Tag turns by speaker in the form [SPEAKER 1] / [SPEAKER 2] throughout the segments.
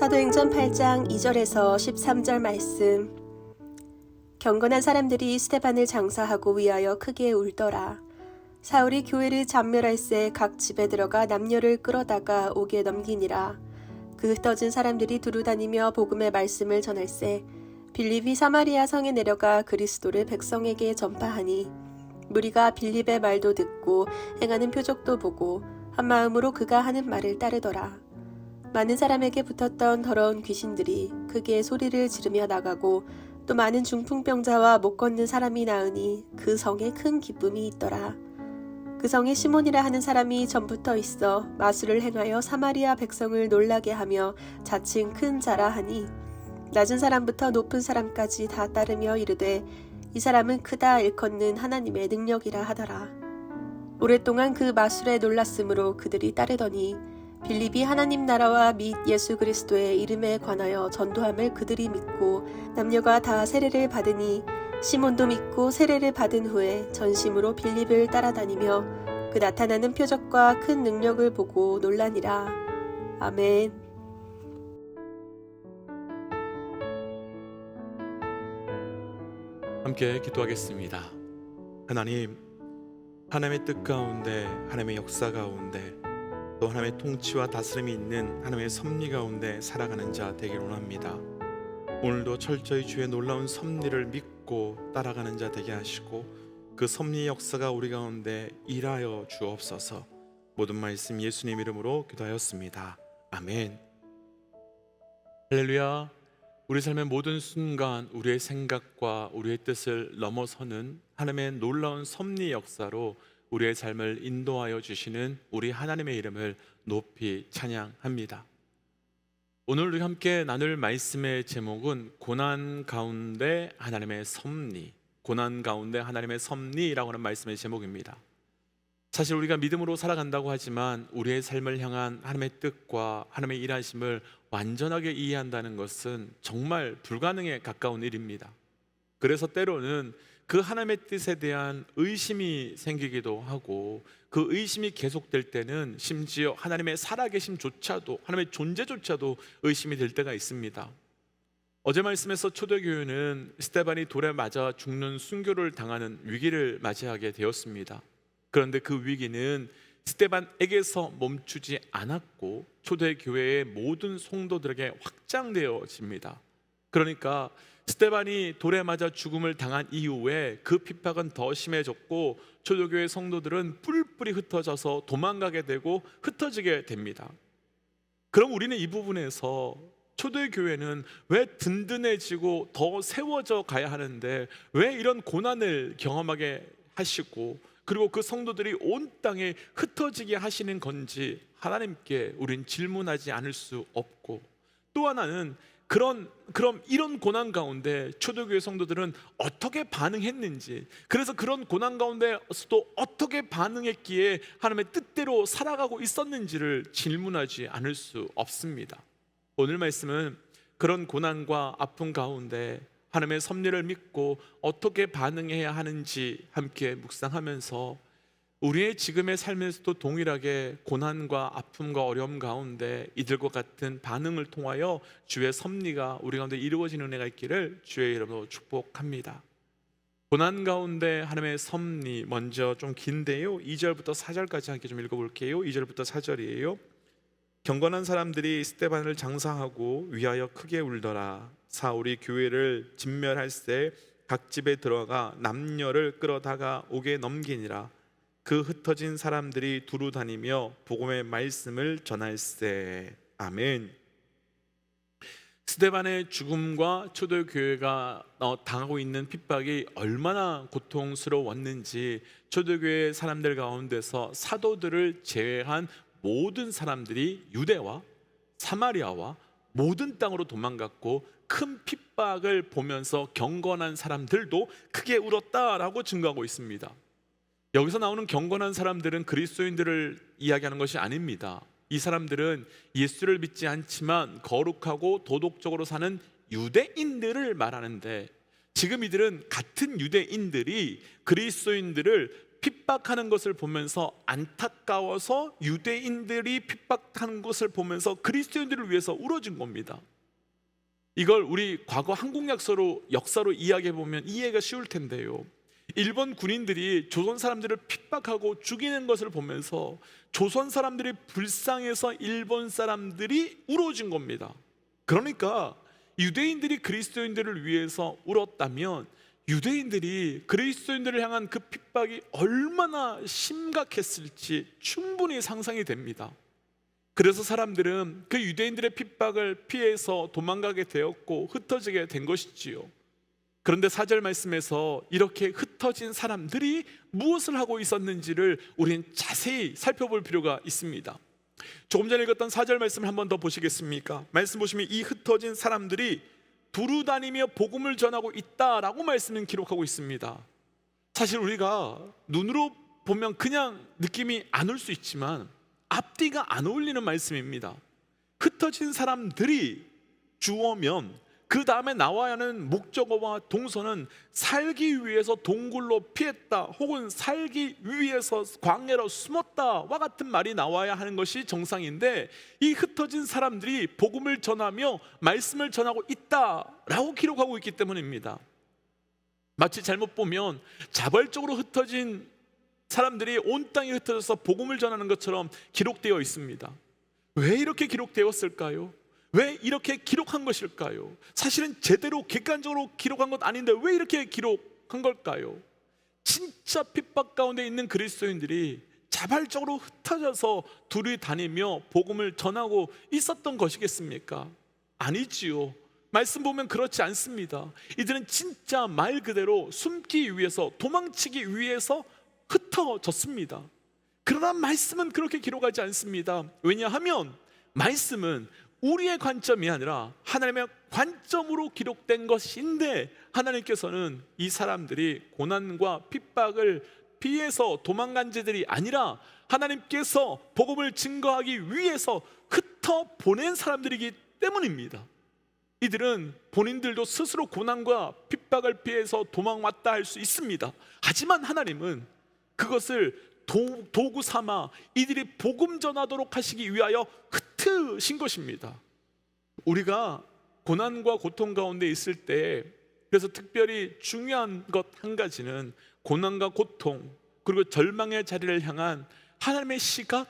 [SPEAKER 1] 사도행전 8장 2절에서 13절 말씀. 경건한 사람들이 스데반을 장사하고 위하여 크게 울더라. 사울이 교회를 잔멸할새 각 집에 들어가 남녀를 끌어다가 옥에 넘기니라. 그 흩어진 사람들이 두루다니며 복음의 말씀을 전할새 빌립이 사마리아 성에 내려가 그리스도를 백성에게 전파하니 무리가 빌립의 말도 듣고 행하는 표적도 보고 한 마음으로 그가 하는 말을 따르더라. 많은 사람에게 붙었던 더러운 귀신들이 크게 소리를 지르며 나가고 또 많은 중풍병자와 못 걷는 사람이 나으니 그 성에 큰 기쁨이 있더라. 그 성에 시몬이라 하는 사람이 전부터 있어 마술을 행하여 사마리아 백성을 놀라게 하며 자칭 큰 자라 하니 낮은 사람부터 높은 사람까지 다 따르며 이르되 이 사람은 크다 일컫는 하나님의 능력이라 하더라. 오랫동안 그 마술에 놀랐으므로 그들이 따르더니 빌립이 하나님 나라와 및 예수 그리스도의 이름에 관하여 전도함을 그들이 믿고 남녀가 다 세례를 받으니 시몬도 믿고 세례를 받은 후에 전심으로 빌립을 따라다니며 그 나타나는 표적과 큰 능력을 보고 놀라니라. 아멘.
[SPEAKER 2] 함께 기도하겠습니다. 하나님, 하나님의 뜻 가운데, 하나님의 역사 가운데, 또 하나님의 통치와 다스림이 있는 하나님의 섭리 가운데 살아가는 자 되길 원합니다. 오늘도 철저히 주의 놀라운 섭리를 믿고 따라가는 자 되게 하시고 그 섭리의 역사가 우리 가운데 일하여 주옵소서. 모든 말씀 예수님 이름으로 기도하였습니다. 아멘. 할렐루야. 우리 삶의 모든 순간 우리의 생각과 우리의 뜻을 넘어서는 하나님의 놀라운 섭리 역사로 우리의 삶을 인도하여 주시는 우리 하나님의 이름을 높이 찬양합니다. 오늘 우리 함께 나눌 말씀의 제목은 고난 가운데 하나님의 섭리, 고난 가운데 하나님의 섭리라고 하는 말씀의 제목입니다. 사실 우리가 믿음으로 살아간다고 하지만 우리의 삶을 향한 하나님의 뜻과 하나님의 일하심을 완전하게 이해한다는 것은 정말 불가능에 가까운 일입니다. 그래서 때로는 그 하나님의 뜻에 대한 의심이 생기기도 하고 그 의심이 계속될 때는 심지어 하나님의 살아계심조차도, 하나님의 존재조차도 의심이 될 때가 있습니다. 어제 말씀에서 초대교회는 스데반이 돌에 맞아 죽는 순교를 당하는 위기를 맞이하게 되었습니다. 그런데 그 위기는 스데반에게서 멈추지 않았고 초대교회의 모든 성도들에게 확장되어집니다. 그러니까 스데반이 돌에 맞아 죽음을 당한 이후에 그 핍박은 더 심해졌고 초대교회 성도들은 뿔뿔이 흩어져서 도망가게 되고 흩어지게 됩니다. 그럼 우리는 이 부분에서 초대교회는 왜 든든해지고 더 세워져 가야 하는데 왜 이런 고난을 경험하게 하시고 그리고 그 성도들이 온 땅에 흩어지게 하시는 건지 하나님께 우린 질문하지 않을 수 없고, 또 하나는 그럼 이런 고난 가운데 초대교회 성도들은 어떻게 반응했는지, 그래서 그런 고난 가운데서도 어떻게 반응했기에 하나님의 뜻대로 살아가고 있었는지를 질문하지 않을 수 없습니다. 오늘 말씀은 그런 고난과 아픔 가운데 하나님의 섭리를 믿고 어떻게 반응해야 하는지 함께 묵상하면서 우리의 지금의 삶에서도 동일하게 고난과 아픔과 어려움 가운데 이들과 같은 반응을 통하여 주의 섭리가 우리 가운데 이루어지는 은혜가 있기를 주의 이름으로 축복합니다. 고난 가운데 하나님의 섭리, 먼저 좀 긴데요, 2절부터 4절까지 함께 좀 읽어볼게요. 2절부터 4절이에요. 경건한 사람들이 스데반을 장사하고 위하여 크게 울더라. 사울이 교회를 진멸할새 각 집에 들어가 남녀를 끌어다가 옥에 넘기니라. 그 흩어진 사람들이 두루 다니며 복음의 말씀을 전할세. 아멘. 스데반의 죽음과 초대교회가 당하고 있는 핍박이 얼마나 고통스러웠는지 초대교회 사람들 가운데서 사도들을 제외한 모든 사람들이 유대와 사마리아와 모든 땅으로 도망갔고 큰 핍박을 보면서 경건한 사람들도 크게 울었다라고 증거하고 있습니다. 여기서 나오는 경건한 사람들은 그리스도인들을 이야기하는 것이 아닙니다. 이 사람들은 예수를 믿지 않지만 거룩하고 도덕적으로 사는 유대인들을 말하는데, 지금 이들은 같은 유대인들이 그리스도인들을 핍박하는 것을 보면서 안타까워서 유대인들이 핍박하는 것을 보면서 그리스도인들을 위해서 울어준 겁니다. 이걸 우리 과거 한국 역사로 이야기해 보면 이해가 쉬울 텐데요. 일본 군인들이 조선 사람들을 핍박하고 죽이는 것을 보면서 조선 사람들이 불쌍해서 일본 사람들이 울어준 겁니다. 그러니까 유대인들이 그리스도인들을 위해서 울었다면 유대인들이 그리스도인들을 향한 그 핍박이 얼마나 심각했을지 충분히 상상이 됩니다. 그래서 사람들은 그 유대인들의 핍박을 피해서 도망가게 되었고 흩어지게 된 것이지요. 그런데 4절 말씀에서 이렇게 흩어진 사람들이 무엇을 하고 있었는지를 우리는 자세히 살펴볼 필요가 있습니다. 조금 전에 읽었던 4절 말씀을 한 번 더 보시겠습니까? 말씀 보시면 이 흩어진 사람들이 두루 다니며 복음을 전하고 있다라고 말씀은 기록하고 있습니다. 사실 우리가 눈으로 보면 그냥 느낌이 안 올 수 있지만 앞뒤가 안 어울리는 말씀입니다. 흩어진 사람들이 주어면 그 다음에 나와야 하는 목적어와 동서는 살기 위해서 동굴로 피했다 혹은 살기 위해서 광야로 숨었다와 같은 말이 나와야 하는 것이 정상인데 이 흩어진 사람들이 복음을 전하며 말씀을 전하고 있다라고 기록하고 있기 때문입니다. 마치 잘못 보면 자발적으로 흩어진 사람들이 온 땅에 흩어져서 복음을 전하는 것처럼 기록되어 있습니다. 왜 이렇게 기록되었을까요? 왜 이렇게 기록한 것일까요? 사실은 제대로 객관적으로 기록한 것 아닌데 왜 이렇게 기록한 걸까요? 진짜 핍박 가운데 있는 그리스도인들이 자발적으로 흩어져서 둘이 다니며 복음을 전하고 있었던 것이겠습니까? 아니지요. 말씀 보면 그렇지 않습니다. 이들은 진짜 말 그대로 숨기 위해서, 도망치기 위해서 흩어졌습니다. 그러나 말씀은 그렇게 기록하지 않습니다. 왜냐하면 말씀은 우리의 관점이 아니라 하나님의 관점으로 기록된 것인데 하나님께서는 이 사람들이 고난과 핍박을 피해서 도망간 자들이 아니라 하나님께서 복음을 증거하기 위해서 흩어 보낸 사람들이기 때문입니다. 이들은 본인들도 스스로 고난과 핍박을 피해서 도망왔다 할 수 있습니다. 하지만 하나님은 그것을 도구 삼아 이들이 복음 전하도록 하시기 위하여 흩으신 것입니다. 우리가 고난과 고통 가운데 있을 때 그래서 특별히 중요한 것 한 가지는 고난과 고통 그리고 절망의 자리를 향한 하나님의 시각,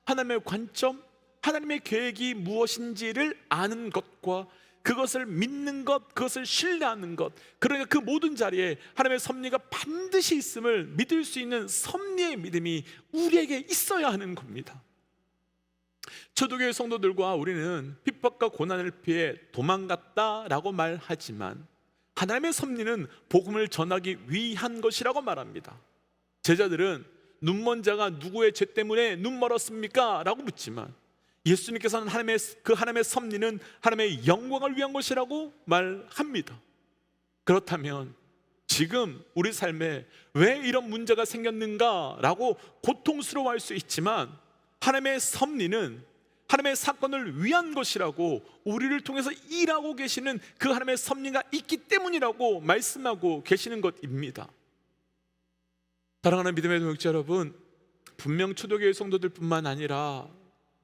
[SPEAKER 2] 하나님의 관점, 하나님의 계획이 무엇인지를 아는 것과 그것을 믿는 것, 그것을 신뢰하는 것, 그러니까 그 모든 자리에 하나님의 섭리가 반드시 있음을 믿을 수 있는 섭리의 믿음이 우리에게 있어야 하는 겁니다. 초대교회 성도들과 우리는 핍박과 고난을 피해 도망갔다라고 말하지만 하나님의 섭리는 복음을 전하기 위한 것이라고 말합니다. 제자들은 눈먼 자가 누구의 죄 때문에 눈 멀었습니까? 라고 묻지만 예수님께서는 하나님의 섭리는 하나님의 영광을 위한 것이라고 말합니다. 그렇다면 지금 우리 삶에 왜 이런 문제가 생겼는가라고 고통스러워할 수 있지만 하나님의 섭리는 하나님의 사건을 위한 것이라고 우리를 통해서 일하고 계시는 그 하나님의 섭리가 있기 때문이라고 말씀하고 계시는 것입니다. 사랑하는 믿음의 동역자 여러분, 분명 초대교회 성도들뿐만 아니라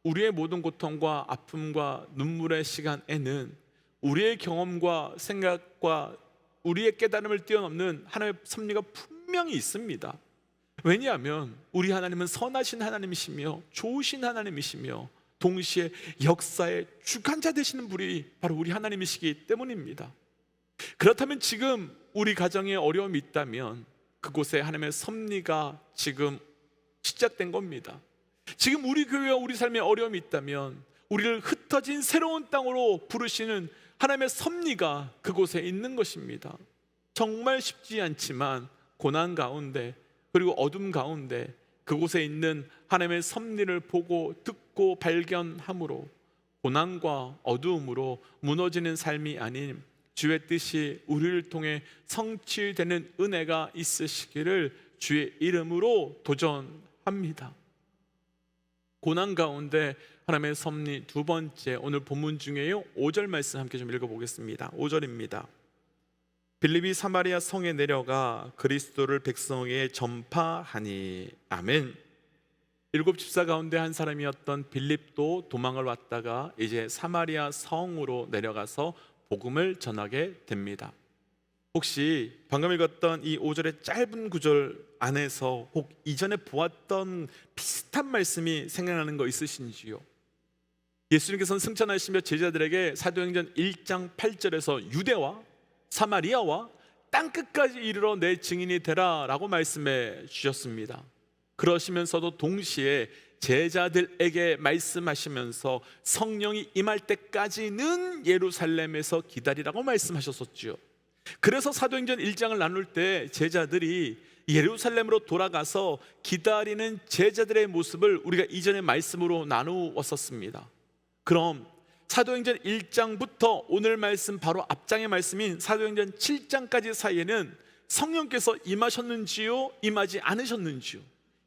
[SPEAKER 2] 우리의 모든 고통과 아픔과 눈물의 시간에는 우리의 경험과 생각과 우리의 깨달음을 뛰어넘는 하나님의 섭리가 분명히 있습니다. 왜냐하면 우리 하나님은 선하신 하나님이시며 좋으신 하나님이시며 동시에 역사의 주관자 되시는 분이 바로 우리 하나님이시기 때문입니다. 그렇다면 지금 우리 가정에 어려움이 있다면 그곳에 하나님의 섭리가 지금 시작된 겁니다. 지금 우리 교회와 우리 삶에 어려움이 있다면 우리를 흩어진 새로운 땅으로 부르시는 하나님의 섭리가 그곳에 있는 것입니다. 정말 쉽지 않지만 고난 가운데 그리고 어둠 가운데 그곳에 있는 하나님의 섭리를 보고 듣고 발견함으로 고난과 어두움으로 무너지는 삶이 아닌 주의 뜻이 우리를 통해 성취되는 은혜가 있으시기를 주의 이름으로 도전합니다. 고난 가운데 하나님의 섭리 두 번째, 오늘 본문 중에요 5절 말씀 함께 좀 읽어보겠습니다. 5절입니다. 빌립이 사마리아 성에 내려가 그리스도를 백성에게 전파하니. 아멘. 일곱 집사 가운데 한 사람이었던 빌립도 도망을 왔다가 이제 사마리아 성으로 내려가서 복음을 전하게 됩니다. 혹시 방금 읽었던 이 5절의 짧은 구절 안에서 혹 이전에 보았던 비슷한 말씀이 생각나는 거 있으신지요? 예수님께서는 승천하시며 제자들에게 사도행전 1장 8절에서 유대와 사마리아와 땅끝까지 이르러 내 증인이 되라 라고 말씀해 주셨습니다. 그러시면서도 동시에 제자들에게 말씀하시면서 성령이 임할 때까지는 예루살렘에서 기다리라고 말씀하셨었죠. 그래서 사도행전 1장을 나눌 때 제자들이 예루살렘으로 돌아가서 기다리는 제자들의 모습을 우리가 이전의 말씀으로 나누었었습니다. 그럼 사도행전 1장부터 오늘 말씀 바로 앞장의 말씀인 사도행전 7장까지 사이에는 성령께서 임하셨는지요? 임하지 않으셨는지요?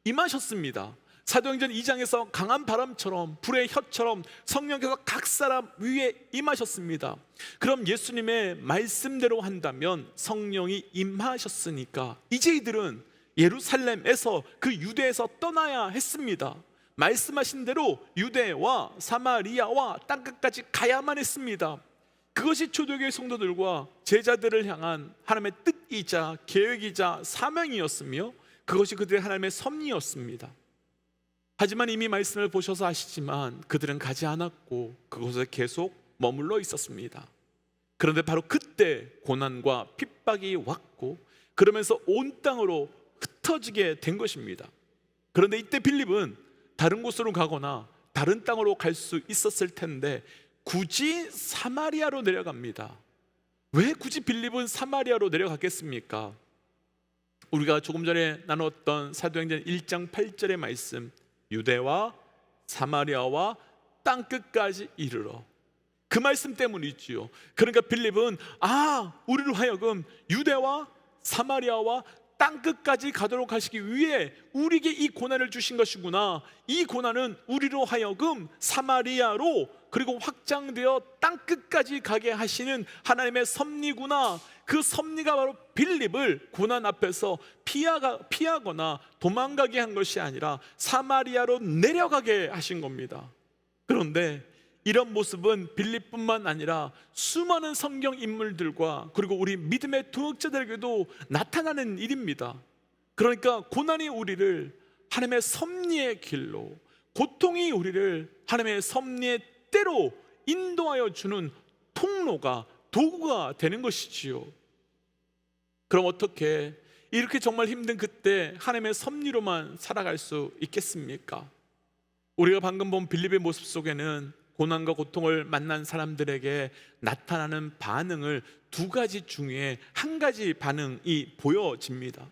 [SPEAKER 2] 임하셨습니다. 사도행전 2장에서 강한 바람처럼 불의 혀처럼 성령께서 각 사람 위에 임하셨습니다. 그럼 예수님의 말씀대로 한다면 성령이 임하셨으니까 이제 이들은 예루살렘에서 그 유대에서 떠나야 했습니다. 말씀하신 대로 유대와 사마리아와 땅끝까지 가야만 했습니다. 그것이 초대교회 성도들과 제자들을 향한 하나님의 뜻이자 계획이자 사명이었으며 그것이 그들의 하나님의 섭리였습니다. 하지만 이미 말씀을 보셔서 아시지만 그들은 가지 않았고 그곳에 계속 머물러 있었습니다. 그런데 바로 그때 고난과 핍박이 왔고 그러면서 온 땅으로 흩어지게 된 것입니다. 그런데 이때 빌립은 다른 곳으로 가거나 다른 땅으로 갈 수 있었을 텐데 굳이 사마리아로 내려갑니다. 왜 굳이 빌립은 사마리아로 내려갔겠습니까? 우리가 조금 전에 나눴던 사도행전 1장 8절의 말씀, 유대와 사마리아와 땅끝까지 이르러, 그 말씀 때문이지요. 그러니까 빌립은 우리로 하여금 유대와 사마리아와 땅끝까지 가도록 하시기 위해 우리에게 이 고난을 주신 것이구나. 이 고난은 우리로 하여금 사마리아로 그리고 확장되어 땅끝까지 가게 하시는 하나님의 섭리구나. 그 섭리가 바로 빌립을 고난 앞에서 피하거나 도망가게 한 것이 아니라 사마리아로 내려가게 하신 겁니다. 그런데 이런 모습은 빌립뿐만 아니라 수많은 성경 인물들과 그리고 우리 믿음의 동역자들에게도 나타나는 일입니다. 그러니까 고난이 우리를 하나님의 섭리의 길로, 고통이 우리를 하나님의 섭리의 때로 인도하여 주는 통로가, 도구가 되는 것이지요. 그럼 어떻게 이렇게 정말 힘든 그때 하나님의 섭리로만 살아갈 수 있겠습니까? 우리가 방금 본 빌립의 모습 속에는 고난과 고통을 만난 사람들에게 나타나는 반응을 두 가지 중에 한 가지 반응이 보여집니다.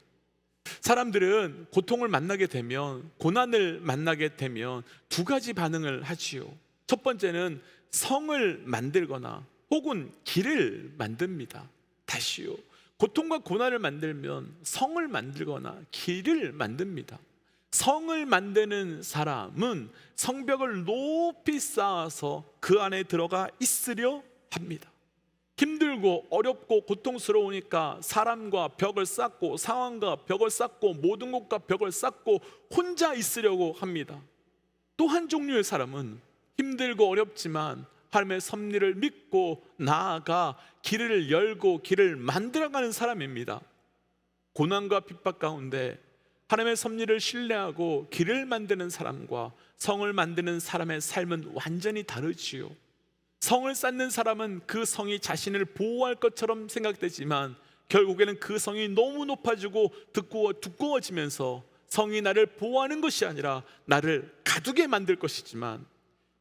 [SPEAKER 2] 사람들은 고통을 만나게 되면, 고난을 만나게 되면 두 가지 반응을 하지요. 첫 번째는 성을 만들거나 혹은 길을 만듭니다. 다시요, 고통과 고난을 만들면 성을 만들거나 길을 만듭니다. 성을 만드는 사람은 성벽을 높이 쌓아서 그 안에 들어가 있으려 합니다. 힘들고 어렵고 고통스러우니까 사람과 벽을 쌓고 상황과 벽을 쌓고 모든 것과 벽을 쌓고 혼자 있으려고 합니다. 또 한 종류의 사람은 힘들고 어렵지만 하나님의 섭리를 믿고 나아가 길을 열고 길을 만들어가는 사람입니다. 고난과 핍박 가운데 하나님의 섭리를 신뢰하고 길을 만드는 사람과 성을 만드는 사람의 삶은 완전히 다르지요. 성을 쌓는 사람은 그 성이 자신을 보호할 것처럼 생각되지만 결국에는 그 성이 너무 높아지고 두꺼워지면서 성이 나를 보호하는 것이 아니라 나를 가두게 만들 것이지만,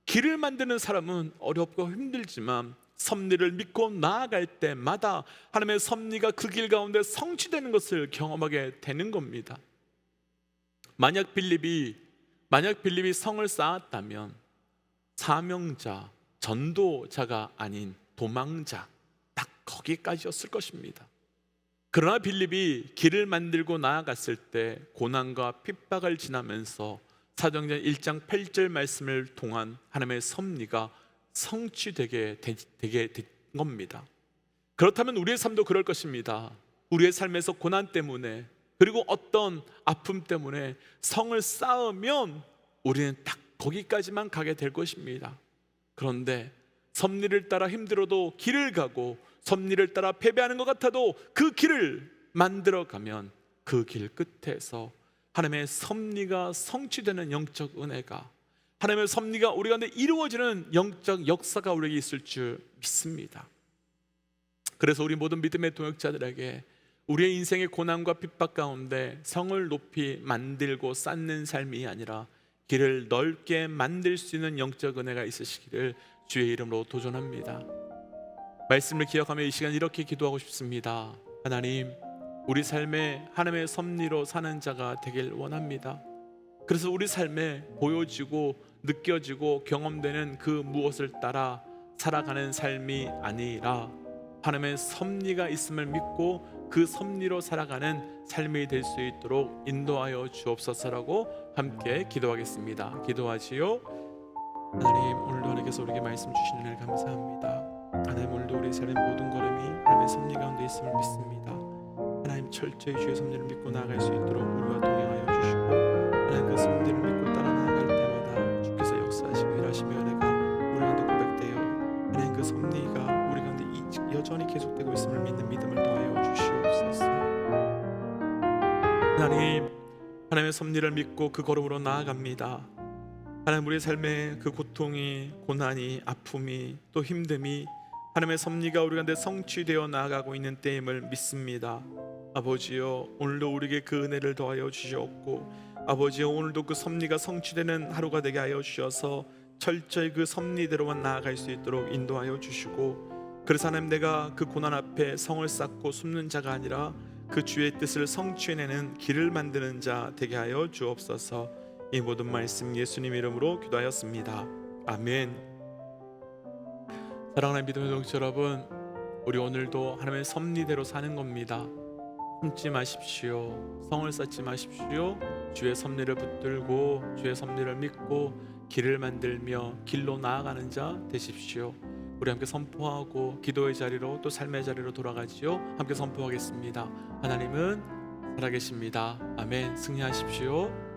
[SPEAKER 2] 길을 만드는 사람은 어렵고 힘들지만 섭리를 믿고 나아갈 때마다 하나님의 섭리가 그 길 가운데 성취되는 것을 경험하게 되는 겁니다. 만약 빌립이 성을 쌓았다면 사명자, 전도자가 아닌 도망자, 딱 거기까지였을 것입니다. 그러나 빌립이 길을 만들고 나아갔을 때 고난과 핍박을 지나면서 사도행전 1장 8절 말씀을 통한 하나님의 섭리가 성취되게 된 겁니다. 그렇다면 우리의 삶도 그럴 것입니다. 우리의 삶에서 고난 때문에, 그리고 어떤 아픔 때문에 성을 쌓으면 우리는 딱 거기까지만 가게 될 것입니다. 그런데 섭리를 따라 힘들어도 길을 가고, 섭리를 따라 패배하는 것 같아도 그 길을 만들어가면 그 길 끝에서 하나님의 섭리가 성취되는 영적 은혜가, 하나님의 섭리가 우리 가운데 이루어지는 영적 역사가 우리에게 있을 줄 믿습니다. 그래서 우리 모든 믿음의 동역자들에게 우리의 인생의 고난과 핍박 가운데 성을 높이 만들고 쌓는 삶이 아니라 길을 넓게 만들 수 있는 영적 은혜가 있으시기를 주의 이름으로 도전합니다. 말씀을 기억하며 이 시간 이렇게 기도하고 싶습니다. 하나님, 우리 삶에 하나님의 섭리로 사는 자가 되길 원합니다. 그래서 우리 삶에 보여지고 느껴지고 경험되는 그 무엇을 따라 살아가는 삶이 아니라 하나님의 섭리가 있음을 믿고 그 섭리로 살아가는 삶이 될 수 있도록 인도하여 주옵소서라고 함께 기도하겠습니다. 기도하지요. 하나님, 오늘도 하나님께서 우리에게 말씀 주시는 일 감사합니다. 하나님, 오늘도 우리 삶의 모든 걸음이 하나님의 섭리 가운데 있음을 믿습니다. 하나님, 철저히 주의 섭리를 믿고 나아갈 수 있도록 우리와 동행하여 주시고, 하나님 그 섭리를 믿고 따라 나아갈 때마다 주께서 역사하시고 일하시며 은혜가 우리 가운데 고백되어 하나님 그 섭리가 우리 가운데 여전히 계속되고 있음을 믿는 믿음을 더하여 주시옵소서. 하나님, 하나님의 섭리를 믿고 그 걸음으로 나아갑니다. 하나님, 우리의 삶에 그 고통이, 고난이, 아픔이, 또 힘듦이 하나님의 섭리가 우리 가운데 성취되어 나아가고 있는 때임을 믿습니다. 아버지여, 오늘도 우리에게 그 은혜를 더하여 주시옵고, 아버지여, 오늘도 그 섭리가 성취되는 하루가 되게 하여 주셔서 철저히 그 섭리대로만 나아갈 수 있도록 인도하여 주시고, 그래서 하나님, 내가 그 고난 앞에 성을 쌓고 숨는 자가 아니라 그 주의 뜻을 성취해내는 길을 만드는 자 되게 하여 주옵소서. 이 모든 말씀 예수님 이름으로 기도하였습니다. 아멘. 사랑하는 믿음의 동지 여러분, 우리 오늘도 하나님의 섭리대로 사는 겁니다. 숨지 마십시오. 성을 쌓지 마십시오. 주의 섭리를 붙들고 주의 섭리를 믿고 길을 만들며 길로 나아가는 자 되십시오. 우리 함께 선포하고 기도의 자리로 또 삶의 자리로 돌아가지요. 함께 선포하겠습니다. 하나님은 살아계십니다. 아멘. 승리하십시오.